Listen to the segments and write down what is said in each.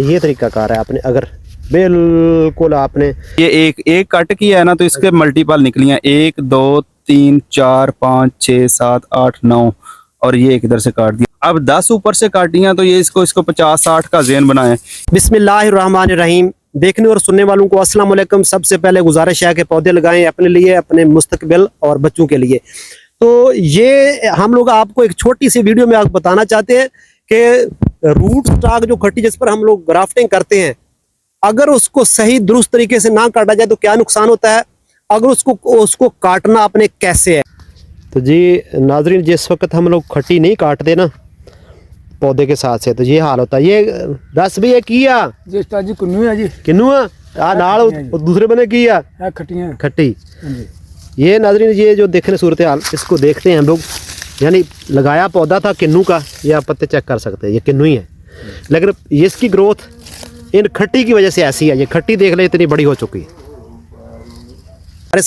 ये तरीकाकार है। आपने अगर बिल्कुल आपने ये एक कट किया है ना तो इसके मल्टीपल निकली हैं 1 2 3 4 5 6 7 8 9 और ये एक इधर से काट दिया। अब 10 ऊपर से काटियां तो ये इसको 50-60 का ज़ेन बनाए। बिस्मिल्लाहिर्रहमानिर्रहीम। देखने और सुनने वालों को अस्सलाम वालेकुम। सबसे पहले गुजारिश है कि पौधे लगाएं अपने लिए, अपने मुस्तकबिल और बच्चों के लिए। तो ये हम लोग आपको एक छोटी सी वीडियो में आप बताना चाहते हैं कि रूट स्टॉक जो खट्टी जिस पर हम लोग ग्राफ्टिंग करते हैं, अगर उसको सही दुरुस्त तरीके से ना काटा जाए तो क्या नुकसान होता है, अगर उसको काटना अपने कैसे है। तो जी नाजरीन, जिस वक्त हम लोग खट्टी नहीं काटते ना पौधे के साथ से, तो ये हाल होता है। ये दस भी है किया जी जी किन्नू है जी किन्नू नाल दूसरे बने किया खट्टियां खट्टी। ये नाजरीन, ये जो देखने सूरत हाल इसको देखते हैं हम लोग, यानी लगाया पौधा था किन्नू का, ये आप पत्ते चेक कर सकते हैं, ये किन्नू ही है, लेकिन ये इसकी ग्रोथ इन खट्टी की वजह से ऐसी है। ये खट्टी देख ले इतनी बड़ी हो चुकी है। हमारे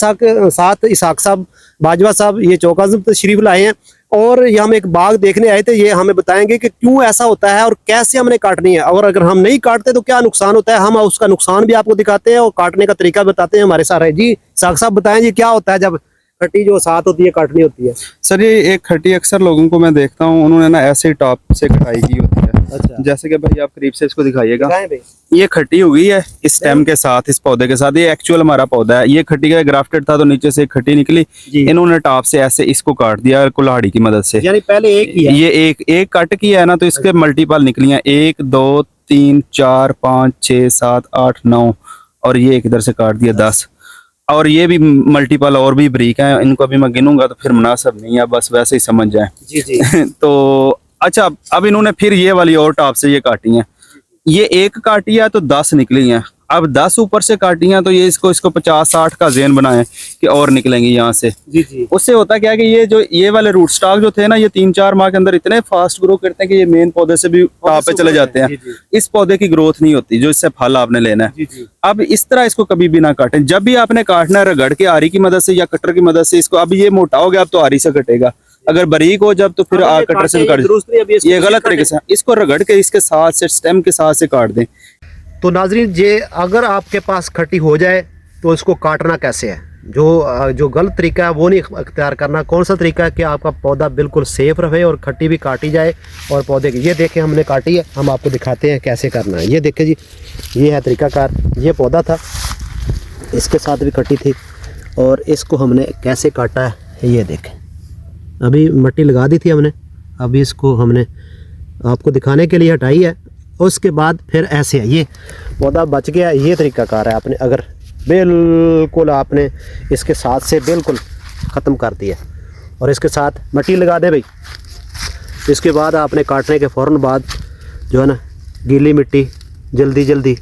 साथ इसाक साहब बाजवा साहब ये चौका तशरीफ लाए हैं और ये हम एक बाग देखने आए थे। ये हमें बताएंगे कि क्यों ऐसा होता है और कैसे हमने काटनी है, और अगर हम नहीं काटते तो क्या नुकसान होता है। हम उसका नुकसान भी आपको दिखाते हैं और काटने का तरीका बताते हैं। हमारे साथ है जी इसाक साहब, बताएं जी क्या होता है जब खट्टी जो साथ होती है काटनी होती है। सर ये एक खट्टी अक्सर लोगों को मैं देखता हूँ उन्होंने ना ऐसे टॉप से कटाई की होती है। अच्छा। जैसे कि भाई आप करीब से इसको दिखाइएगा, भाई ये खट्टी हुई है इस स्टेम के साथ, इस पौधे के साथ। ये एक्चुअल हमारा पौधा है, ये खट्टी का ग्राफ्टेड था तो नीचे से खट्टी निकली, इन्होंने टॉप से ऐसे इसको काट दिया कुल्हाड़ी की मदद से। यानी पहले एक ही है। ये एक कट किया है ना तो इसके मल्टीपल निकली हैं 1 2 3 4 5 6 7 8 9 और ये एक इधर से काट दिया 10 और ये भी मल्टीपल और भी ब्रीक हैं। इनको अभी मैं गिनूंगा तो फिर मुनासिब नहीं है, बस वैसे ही समझ जाए। जी जी। तो अच्छा, अब इन्होंने फिर ये वाली और टॉप से ये काटी हैं। ये एक काटी है तो 10 निकली हैं। अब 10 ऊपर से काटी हैं तो ये इसको 50-60 का ज़ेन बनाए कि और निकलेंगी यहाँ से। जी जी। उससे होता क्या है कि ये वाले रूट स्टॉक जो थे ना, ये 3-4 माह के अंदर इतने फास्ट ग्रो करते हैं कि ये मेन पौधे से भी टॉप पे चले जाते हैं। जी जी। इस पौधे की ग्रोथ नहीं होती जो इससे फल आपने लेना है। जी जी। अब इस तरह इसको कभी भी ना काटें। जब भी आपने काटना है रगड़ के आरी की मदद से या कटर की मदद से इसको, अब ये मोटा हो गया अब तो आरी से कटेगा, अगर बारीक हो जब तो फिर कटर से काट। ये गलत तरीके से इसको रगड़ के इसके साथ से स्टेम के साथ से काट दें। तो नाजरीन, ये अगर आपके पास खट्टी हो जाए तो इसको काटना कैसे है, जो गलत तरीका है वो नहीं अख्तियार करना। कौन सा तरीका है कि आपका पौधा बिल्कुल सेफ रहे और खट्टी भी काटी जाए और पौधे की। ये देखें हमने काटी है, हम आपको दिखाते हैं कैसे करना है। ये देखें जी, ये है तरीकाकार। ये पौधा था, इसके साथ भी खट्टी थी और इसको हमने कैसे काटा है ये देखें। अभी मिट्टी लगा दी थी हमने, अभी इसको हमने आपको दिखाने के लिए हटाई है। उसके बाद फिर ऐसे है, ये पौधा बच गया। ये तरीकाकार है। आपने अगर बिल्कुल आपने इसके साथ से बिल्कुल ख़त्म कर दिया और इसके साथ मिट्टी लगा दें भाई। इसके बाद आपने काटने के फ़ौरन बाद जो है ना गीली मिट्टी जल्दी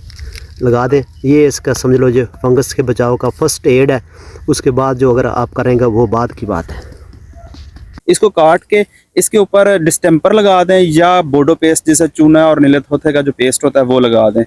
लगा दें। ये इसका समझ लो जो फंगस के बचाव का फर्स्ट एड है। उसके बाद जो अगर आप करेंगे वो बाद की बात है। इसको काट के इसके ऊपर डिस्टेम्पर लगा दें या बोडो पेस्ट जैसे चूना और नीले थोथे का जो पेस्ट होता है वो लगा दें।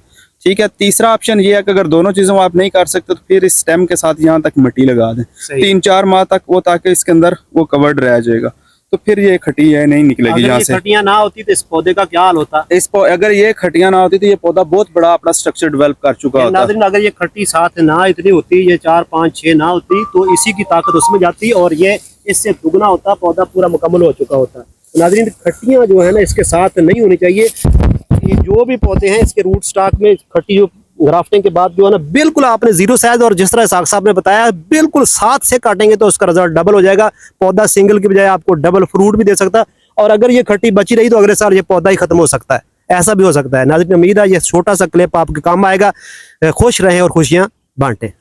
ठीक है। तीसरा ऑप्शन ये है कि अगर दोनों चीज़ों आप नहीं कर सकते तो फिर इस स्टेम के साथ यहाँ तक मिट्टी लगा दें 3-4 माह तक वो, ताकि इसके अंदर वो कवर्ड रह जाएगा। तो फिर ये खट्टी है नहीं निकलेगी यहाँ से। खट्टियाँ ना होती तो इस पौधे का क्या हाल होता। अगर ये खट्टियाँ ना होती तो ये पौधा बहुत बड़ा अपना स्ट्रक्चर डेवलप कर चुका होता। अगर ये खट्टी साथ ना इतनी होती, ये 4 5 6 ना होती, तो इसी की ताकत उसमें जाती और ये इससे दुगना होता, पौधा पूरा मुकम्मल हो चुका होता। नाज़रीन, खट्टियाँ जो है ना इसके साथ नहीं होनी चाहिए। ये जो भी पौधे हैं इसके रूट स्टॉक में खट्टी जो ग्राफ्टिंग के बाद जो है ना बिल्कुल आपने 0 साइज, और जिस तरह इसाक साहब ने बताया बिल्कुल साथ से काटेंगे तो उसका रिजल्ट डबल हो जाएगा। पौधा सिंगल की बजाय आपको डबल फ्रूट भी दे सकता है, और अगर ये खट्टी बची रही तो अगले साल ये पौधा ही खत्म हो सकता है। ऐसा भी हो सकता है। नाज़रीन, उम्मीद है ये छोटा सा क्लिप आपके काम आएगा। खुश रहें और खुशियाँ बांटें।